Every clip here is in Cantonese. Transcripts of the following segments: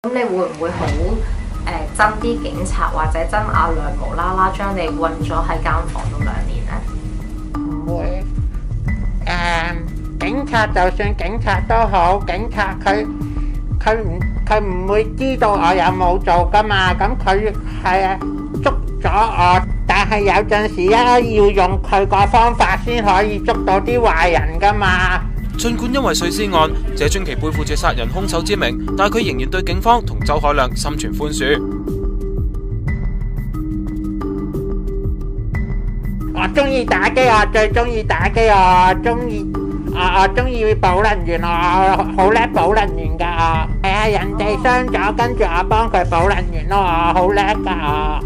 咁你會唔會好憎啲警察或者憎阿亮無啦啦將你韞咗喺間房度2年呢？唔會。警察就算警察都好，警察佢唔會知道我有冇做噶嘛，咁佢係捉咗我，但係有陣時要用佢個方法先可以捉到啲壞人噶嘛。儘管因為碎屍案，謝津琪背負住殺人兇手之名，但佢仍然對警方同周凱亮心存寬恕。我中意打機，我最中意打機，我中意保能源，我好叻保能源㗎。係啊，人哋傷咗，跟住我幫佢保能源咯，我好叻㗎。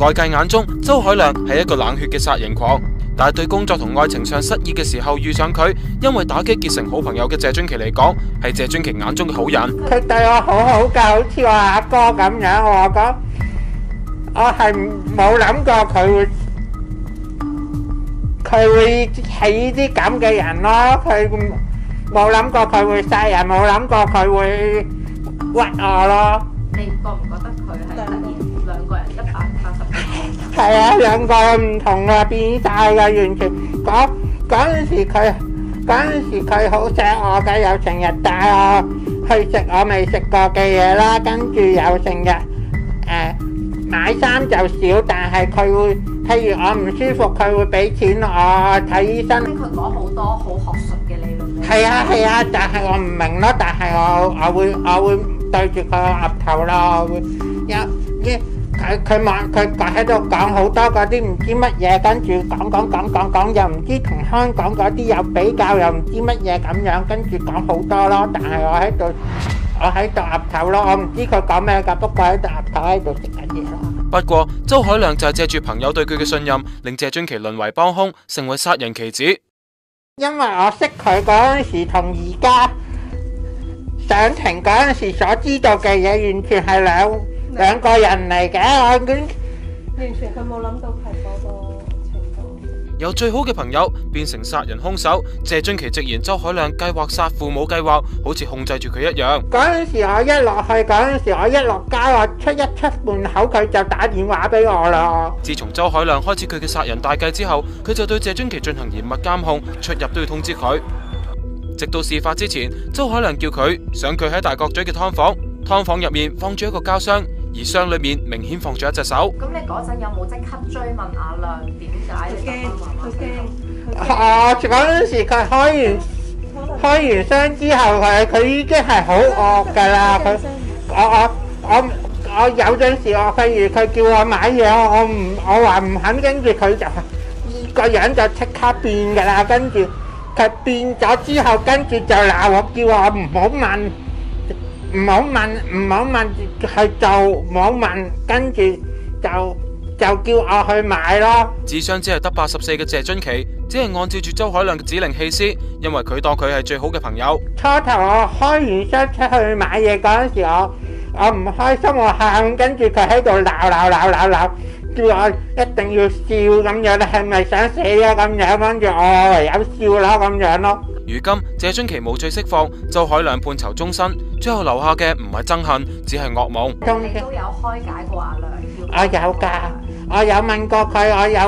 外界眼中，周凱亮係一個冷血嘅殺人狂，但係對工作同愛情上失意嘅時候遇上佢，因為打機結成好朋友嘅謝津琪嚟講，係謝津琪眼中嘅好人。佢對我好好㗎，好似我阿哥咁樣。我係冇諗過佢會係呢啲咁嘅人咯，佢冇諗過佢會殺人，冇諗過佢會屈我咯。你覺唔覺得佢係突然兩個人180度？係啊，兩個唔同啊，變曬㗎，完全。嗰陣時佢好錫我嘅，又成日帶我去食我未食過嘅嘢啦，跟住又成日買衫就少，但係佢會，譬如我唔舒服，佢會俾錢我睇醫生。佢講好多好學術嘅理論。係啊，但係我唔明咯，但係我會對住佢岌頭咯，我會佢喺度講好多嗰啲唔知乜嘢，跟住講又唔知同香港嗰啲有比較，又唔知乜嘢咁樣，跟住講好多咯，但係我喺度岌頭咯，我唔知佢講咩㗎，不過喺度岌頭喺度食緊嘢咯。不過周凱亮就係借住朋友對佢嘅信任，令謝津琪淪為幫兇，成為殺人棋子。因為我識佢嗰陣時同而家上庭嗰陣時所知道嘅嘢，完全係兩個人嚟嘅，完全佢冇諗到係嗰個程度。由最好嘅朋友變成殺人兇手，謝津琪直言周凱亮計劃殺父母計劃，好似控制住佢一樣。嗰陣時我一落去，我一落街，我一出門口，佢就打電話俾我啦。自從周凱亮開始佢嘅殺人大計之後，佢就對謝津琪進行嚴密監控，出入都要通知佢。直到事發之前，周凱亮叫佢上佢喺大角咀嘅劏房入面放住一個膠箱，而箱裏面明顯放住一隻手。咁你嗰陣有冇即刻追問阿亮點解你咁樣媽媽死？嗰陣時佢開完箱之後，佢已經係好惡㗎啦。我有陣時譬如佢叫我買嘢，我話唔肯，跟住佢就個樣就即刻變㗎啦。跟住佢變咗之後，跟住就鬧我，叫我唔好問，去做，唔好問，跟住就叫我去買咯。紙箱只係得84嘅謝津琪，只係按照住周凱亮嘅指令棄屍，因為佢當佢係最好嘅朋友。初頭我開完箱出去買嘢嗰陣時，我唔開心，我喊，跟住佢喺度鬧，叫我一定要笑咁樣，你係咪想死啊咁樣？跟住我唯有笑啦咁樣咯。如今謝津琪無罪釋放，周凱亮判囚終身，最後留下嘅唔係憎恨，只係噩夢。你都有開解過阿亮？我有㗎，我有問過佢，我有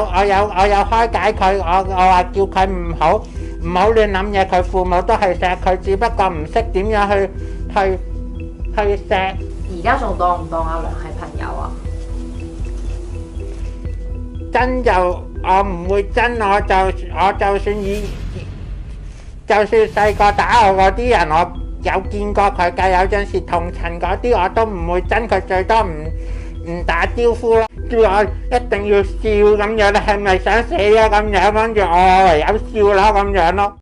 開解佢，我話叫佢唔好亂諗嘢，佢父母都係錫佢，只不過唔識點樣去錫。而家仲當唔當阿亮係朋友啊？真就我唔會真，我就算細個打我嗰啲人，我有見過佢㗎，有陣時同層嗰啲我都唔會真，佢最多唔打招呼咯，叫我一定要笑咁樣，你係咪想死啊咁樣？跟住我唯有笑啦咁樣咯。